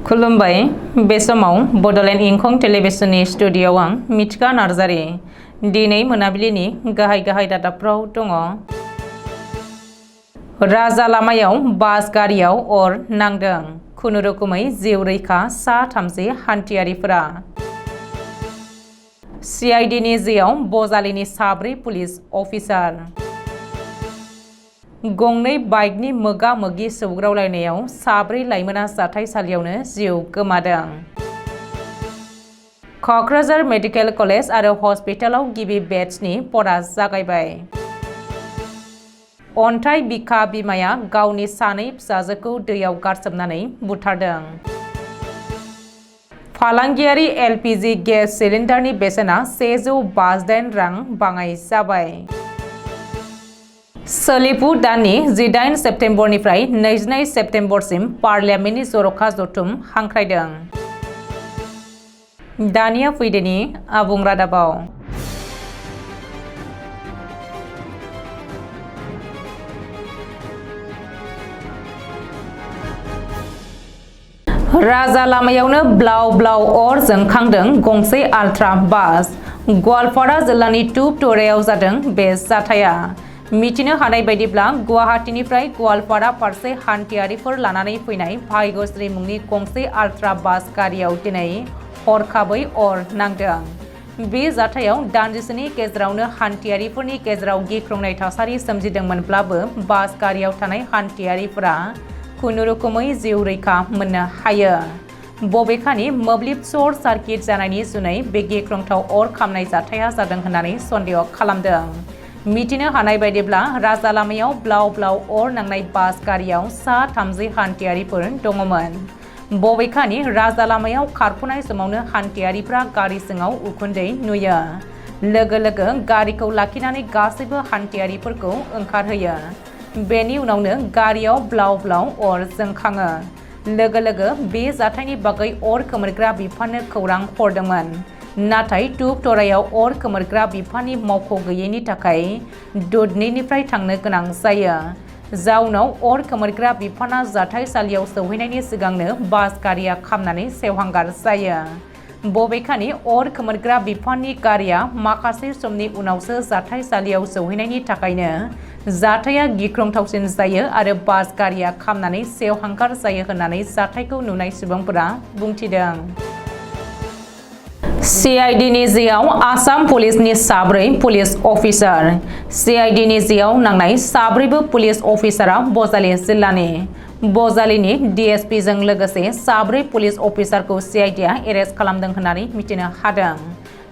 खुलुमबाय बे समाव बडोलेण्ड इंखं टेलिभिजननि स्टुडिय'आव आं मिथिका नार्जारि दिनै मोनाबिलिनि गाहाय रादाबफ्राव दङ। राजा लामायाव बास गारियाव अर नांदों, खुनुरुखुमै जिउ रैखा सा 30 हान्थियारिफोरा। CIDनि जेआव बजालिनि 4 पुलिस अफिसार। गंनै बाइकनि मोगा-मोगि सौग्रावलायनायाव 4 लाइमोना जाथायसालियावनो जिउ गोमादों। क'क्राझार मेडिकेल कलेज आरो हस्पिटालाव गिबि बेट्सनि परा जागायबाय। अन्थाइ बिखा बिमाया गावनि 2 फिसाजोखौ दैयाव गारसोमनानै बुथारदों। फालांगियारि LPG गेस सिलिन्डारनि बेसेना 158 रां बाङाइ जाबाय। सोलिफु दाननि 18 सेप्तेम्बरनिफ्राय 22 सेप्तेम्बरसिम पार्लियामेन्टनि जर'खा जथुम हांख्रायदों। दानिया फैदोनि आबुं रादाबाव। राजा लामायावनो ब्लाव ब्लाव अर जोंखांदों गंसे आल्ट्रा बास। गवालपारा जिल्लानि टुपटरायाव जादों बे जाथाया। मिथिनो हानाय बायदिब्ला गुवाहाटीनिफ्राय गवालपारा फारसे हान्थियारिफोर लानानै फैनाय भाग्यश्री मुंनि गंसे आल्ट्रा बास गारियाव दिनै हरखाबै अर नांदों। बे जाथायाव दान्दिसेनि गेजेरावनो हान्थियारिफोरनि गेजेराव गिख्रंनाय थासारि सोमजिदोंमोनब्लाबो बास गारियाव थानाय हान्थियारिफोरा खुनुरुखुमै जिउ रैखा मोननो हायो। बबेखानि मोब्लिब सर्ट सार्किट जानायनि जुनै बे गिख्रंथाव अर खामनाय जाथाया जादों होननानै सन्देह खालामदों। मिथिनो हानाय बायदिब्ला राजा लामायाव ब्लाव ब्लाव अर नांनाय बास गारियाव सा 30 हान्थियारिफोर दङमोन। बबेखानि राजा लामायाव खारफुनाय समावनो हान्थियारिफ्रा गारि सिङाव उखुन्दै नुयो। लोगो लोगो गारिखौ लाखिनानै गासैबो हान्थियारिफोरखौ ओंखारहोयो। बेनि उनावनो गारियाव ब्लाव ब्लाव अर जोंखाङो। लोगो लोगो बे जाथायनि बागै अर खोमोरग्रा बिफाननो खौरां हरदोंमोन। नाथाय टुपटरायाव अर खोमोरग्रा बिफाननि मावख' गैयैनि थाखाय दुधनिनिफ्राय थांनो गोनां जायो। जाउनाव अर खोमोरग्रा बिफाना जाथायसालियाव सौहैनायनि सिगांनो बास गारिया खामनानै सेवहांगार जायो। बबेखानि अर खोमोरग्रा बिफाननि गारिया माखासे समनि उनावसो जाथायसालियाव सौहैनायनि थाखायनो जाथाया गिख्रंथावसिन जायो आरो बास गारिया खामनानै सेवहांगार जायो होननानै जाथायखौ नुनाय सुबुंफोरा बुंथिदों। CIDनि जेआव आसाम पुलिसनि 4 पुलिस अफिसार। CIDनि जेआव नांनाय 4बो पुलिस अफिसारा बजालि जिल्लानि। बजालिनि DSPजों लोगोसे 4 पुलिस अफिसारखौ CIDआ एरेस्ट खालामदों होननानै मिथिनो हादों।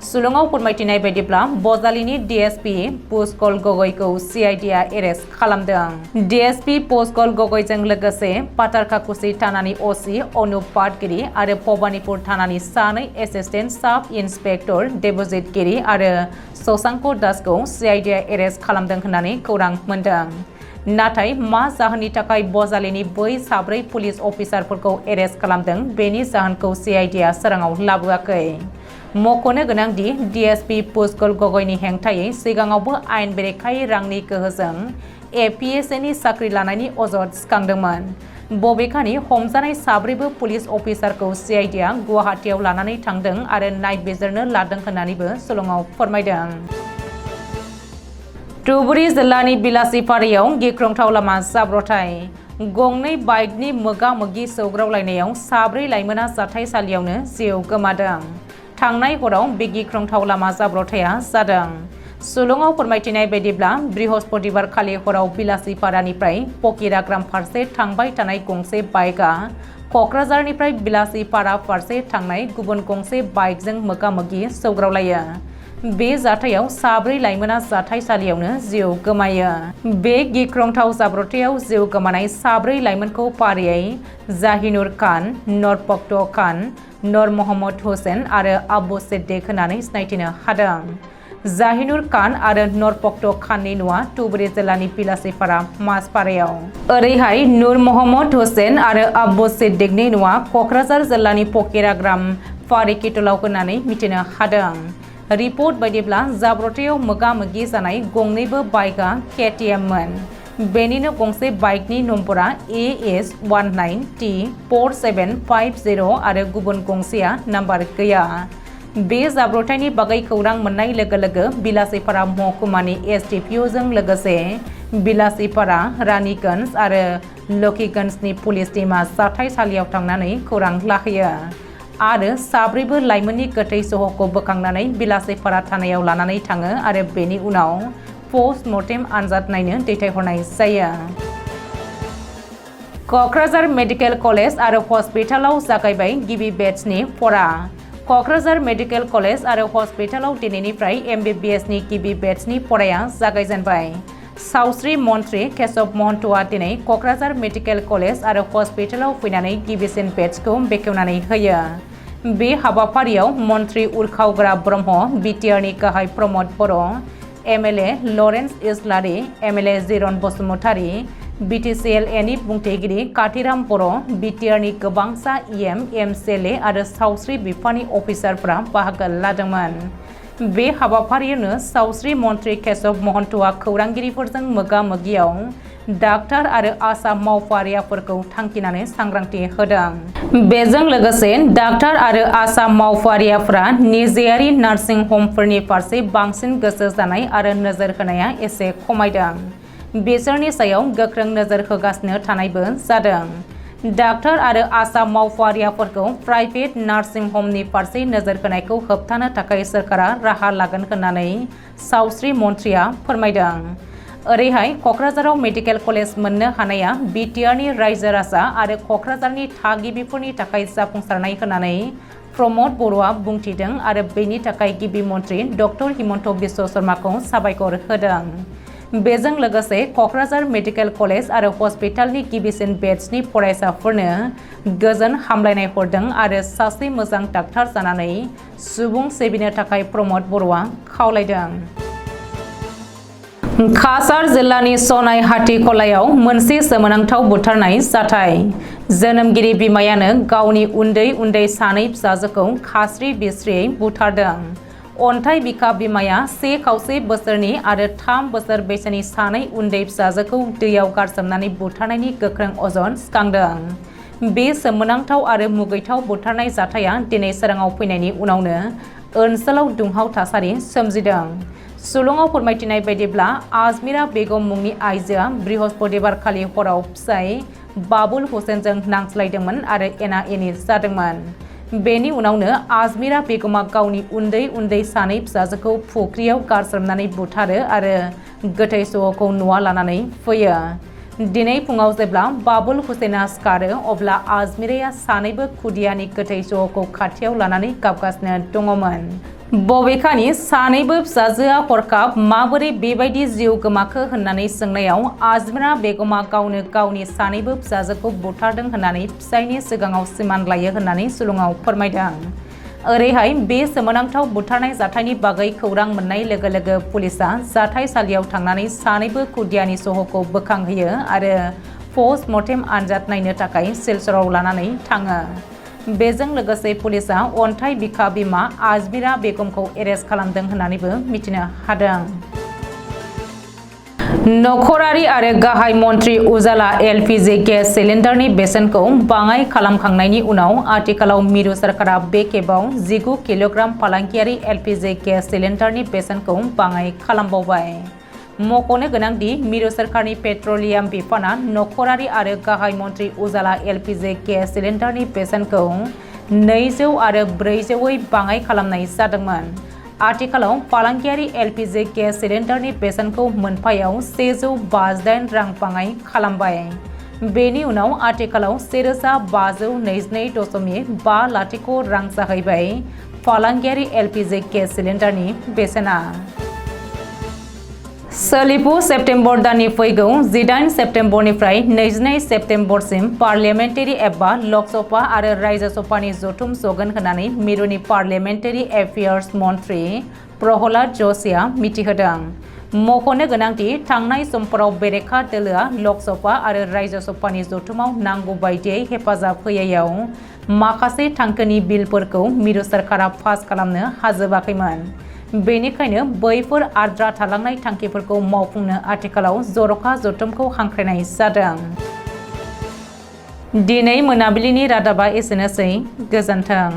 सुलुङाव फोरमायथिनाय बायदिब्ला बजालिनि DSP पुष्कल गगैखौ CIDआ एरेस्ट खालामदों। DSP पुष्कल गगैजों लोगोसे पातारकाकुसि थानानि OC अनुप पाटगिरि आरो भबानिपुर थानानि 2 एसिस्टेन्ट साब इन्सपेक्टर देबजित गिरि आरो शशांक दासखौ CIDआ एरेस्ट खालामदों होननानै खौरां मोन्दों। नाथाय मा जाहोननि थाखाय बजालिनि बै 4 पुलिस अफिसारफोरखौ एरेस्ट खालामदों बेनि जाहोनखौ CIDआ सोराङाव लाबोआखै। मख'नो गोनांदि DSP पुष्कल गगैनि हेंथायै सिगाङावबो आयेन बेरेखायै रांनि गोहोजों APSनि साख्रि लानायनि अजद सिखांदोंमोन। बबेखानि हमजानाय 4बो पुलिस अफिसारखौ CIDआ गुवाहाटीयाव लानानै थांदों आरो नायबिजिरनो लादों होननानैबो सुलुङाव फोरमायदों। धुबुरी जिल्लानि बिलासिपारायाव गिख्रंथाव लामा जाब्रथाय। गंनै बाइकनि मोगा-मोगि सौग्रावलायनायाव 4 लाइमोना जाथायसालियावनो जिउ गोमादों। थांनाय हराव बे गिख्रंथाव लामा जाब्रथाया जादों। सुलुङाव फोरमायथिनाय बायदिब्ला बृहस्पतिबार खालि हराव बिलासिपारानिफ्राय पकिराग्राम फारसे थांबाय थानाय गंसे बाइकआ क'क्राझारनिफ्राय बिलासिपारा फारसे थांनाय गुबुन गंसे बाइकजों मोगा-मोगि सौग्रावलायो। बे जाथायाव 4 लाइमोना जाथायसालियावनो जिउ गोमायो। बे गिख्रंथाव जाब्रथायाव जिउ गोमानाय 4 लाइमोनखौ फारियै जाहिनुर खान, नर पक्ट खान, नर मोहम्मद हुसैन आरो आब्बु सिद्दिक होननानै सिनायथिनो हादों। जाहिनुर खान आरो नर पक्ट खाननि न'आ धुबुरी जिल्लानि बिलासिपारा माजपारायाव। ओरैहाय नुर मोहम्मद हुसैन आरो आब्बु सिद्दिकनि न'आ क'क्राझार जिल्लानि पकिराग्राम फारिकिटलाव होननानै मिथिनो हादों। रिपर्ट बायदिब्ला जाब्रथायाव मोगा-मोगि जानाय गंनैबो बाइकआ KTM मोन। बेनिनो गंसे बाइकनि नम्बरा AS19T4750 आरो गुबुन गंसेया नाम्बार गैया। बे जाब्रबथायनि बागै खौरां मोननाय लोगो लोगो बिलासीपारा महकुमानि SDPOजों लोगोसे बिलासीपारा, रानीगंज आरो लक्ष्मीगंजनि पुलिस टीमा जाथायसालियाव थांनानै खौरां लाहैयो आरो साब्रैबो लाइमोननि गोथै सहखौ बोखांनानै बिलासीपारा थानायाव लानानै थाङो आरो बेनि उनाव पस्टमर्टेम आनजाद नायनो दैथायहरनाय जायो। क'क्राझार मेडिकेल कलेज आरो हस्पिटालाव जागायबाय गिबि बेचनि फरा। क'क्राझार मेडिकेल कलेज आरो हस्पिटालाव दिनैनिफ्राय MBBSनि गिबि बेचनि फराया जागायजेनबाय। सावस्रि मन्थ्रि केशव महन्तआ दिनै क'क्राझार मेडिकेल कलेज आरो हस्पिटालाव फैनानै गिबिसिन बेचखौ बेखेवनानै होयो। बे हाबाफारियाव मन्थ्रि उरखावग्रा ब्रह्म, बिटिआरनि गाहाय प्रमद बर', MLA लरेन्स इस्लारि, MLA जिरन बसुमतारी, BTCLAनि बुंथिगिरि काथिराम बर', बिटिआरनि गोबांसा EM, MCLA आरो सावस्रि बिफाननि अफिसारफोरा बाहागो लादोंमोन। बे हाबाफारियावनो सावस्रि मन्थ्रि केशव महन्तआ खौरांगिरिफोरजों मोगा-मोगियाव डाक्टार आरो आसा मावफारियाफोरखौ थांखिनानै सांग्रांथि होदों। बेजों लोगोसे डाक्टार आरो आसा मावफारियाफोरा निजेयारि नार्सिं ह'मफोरनि फारसे बांसिन गोसो जानाय आरो नोजोर होनाया एसे खमायदों। बिसोरनि सायाव गोख्रों नोजोर होगासिनो थानायबो जादों। डाक्टार आरो आसा मावफारियाफोरखौ प्राइभेट नार्सिं ह'मनि फारसे नोजोर होनायखौ होबथानो थाखाय सोरखारा राहा लागोन होननानै सावस्रि मन्थ्रिया फोरमायदों। ओरैहाय क'क्राझाराव मेडिकेल कलेज मोननो हानाया बिटिआरनि रायजो राजा आरो क'क्राझारनि थागिबिफोरनि थाखाय जाफुंसारनाय होननानै प्रमद बर'आ बुंथिदों आरो बेनि थाखाय गिबि मन्थ्रि डक्टर हिमन्त बिश्व शर्माखौ साबायखर होदों। बेजों लोगोसे क'क्राझार मेडिकेल कलेज आरो हस्पिटालनि गिबिसिन बेचनि फरायसाफोरनो गोजोन हामलायनाय हरदों आरो सासे मोजां डाक्टार जानानै सुबुं सिबिनो थाखाय प्रमद बर'आ खावलायदों। काछार जिल्लानि सनाय हाथिखलायाव मोनसे सोमोनांथाव बुथारनाय जाथाय। जोनोमगिरि बिमायानो गावनि उन्दै सानै फिसाजोखौ खास्रि-बिस्रियै बुथारदों। अन्थाइ बिखा बिमाया 1.5 बोसोरनि आरो 3 बोसोर बैसोनि सानै उन्दै फिसाजोखौ दैयाव गारसोमनानै बुथारनायनि गोख्रों अजद सिखांदों। बे सोमोनांथाव आरो मुगैथाव बुथारनाय जाथाया दिनै सोराङाव फैनायनि उनावनो ओनसोलाव दुंहाव थासारि सोमजिदों। सुलुङाव फोरमायथिनाय बायदिब्ला आजमिरा बेगम मुंनि आइजोआ बृहस्पतिबार खालि हराव फिसाय बाबुल हुसेनजों नांज्लायदोंमोन आरो एना-एनि जादोंमोन। बेनि उनावनो आजमिरा बेगमा गावनि उन्दै सानै फिसाजोखौ फुख्रियाव गारसोमनानै बुथारो आरो गोथै सहखौ न'आव लानानै फैयो। दिनै फुङाव जेब्ला बाबुल हुसेना सिखारो अब्ला आजमिराया सानैबो खुदियानि गोथै सहखौ खाथियाव लानानै गाबगासिनो दङमोन। बबेखानि सानैबो फिसाजोआ हरखाब माबोरै बेबायदि जिउ गोमाखो होननानै सोंनायाव आजमिरा बेगमा गावनो गावनि सानैबो फिसाजोखौ बुथारदों होननानै फिसायनि सिगाङाव सिमान लायो होननानै सुलुङाव फोरमायदों। ओरैहाय बे सोमोनांथाव बुथारनाय जाथायनि बागै खौरां मोननाय लोगो लोगो पुलिसआ जाथायसालियाव थांनानै सानैबो खुदियानि सहखौ बोखांहोयो आरो पस्टमर्टेम आनजाद नायनो थाखाय सिलचराव लानानै थाङो। बेजों लोगोसे पुलिसआ अन्थाइ बिखा बिमा आजमिरा बेगमखौ एरेस्ट खालामदों होननानैबो मिथिनो हादों। नखरारि आरो गाहाय मन्थ्रि उजाला LPG गेस सिलिन्डारनि बेसेनखौ बाङाइ खालामखांनायनि उनाव आथिखालाव मिरु सोरखारा बे खेबाव 19 किल'ग्राम फालांगियारि LPG गेस सिलिन्डारनि बेसेनखौ बाङाइ खालामबावबाय। मख'नो गोनांदि मिरु सोरखारनि पेट्रलियाम बिफाना नखरारि आरो गाहाय मन्थ्रि उजाला LPG गेस सिलिन्डारनि बेसेनखौ 200 आरो 400यै बाङाइ खालामनाय जादोंमोन। आथिखालाव फालांगियारि LPG गेस सिलिन्डारनि बेसेनखौ मोनफायाव 158 रां बाङाइ खालामबाय। बेनि उनाव आथिखालाव 1522.50 रां जाहैबाय फालांगियारि LPG गेस सिलिन्डारनि बेसेना। सोलिफु सेप्तेम्बर दाननि फैगौ 18 सेप्तेम्बरनिफ्राय 22 सेप्तेम्बरसिम पार्लियामेन्टारि एबा लकसभा आरो रायजो सभानि जथुम जगोन होननानै मिरुनि पार्लियामेन्टारि एफेयार्स मन्थ्रि प्रहलाद जशिआ मिथिहोदों। मख'नो गोनांदि थांनाय समफोराव बेरेखा दोलोआ लकसभा आरो रायजो सभानि जथुमाव नांगौ बायदियै हेफाजाब होयैयाव माखासे थांखोनि बिलफोरखौ मिरु सोरखारा पास खालामनो हाजोबाखैमोन। बेनिखायनो बैफोर आद्रा थालांनाय थांखिफोरखौ मावफुंनो आथिखालाव जर'खा जथुमखौ हांख्रायनाय जादों। दिनै मोनाबिलिनि रादाबा एसेनोसै। गोजोन्थों।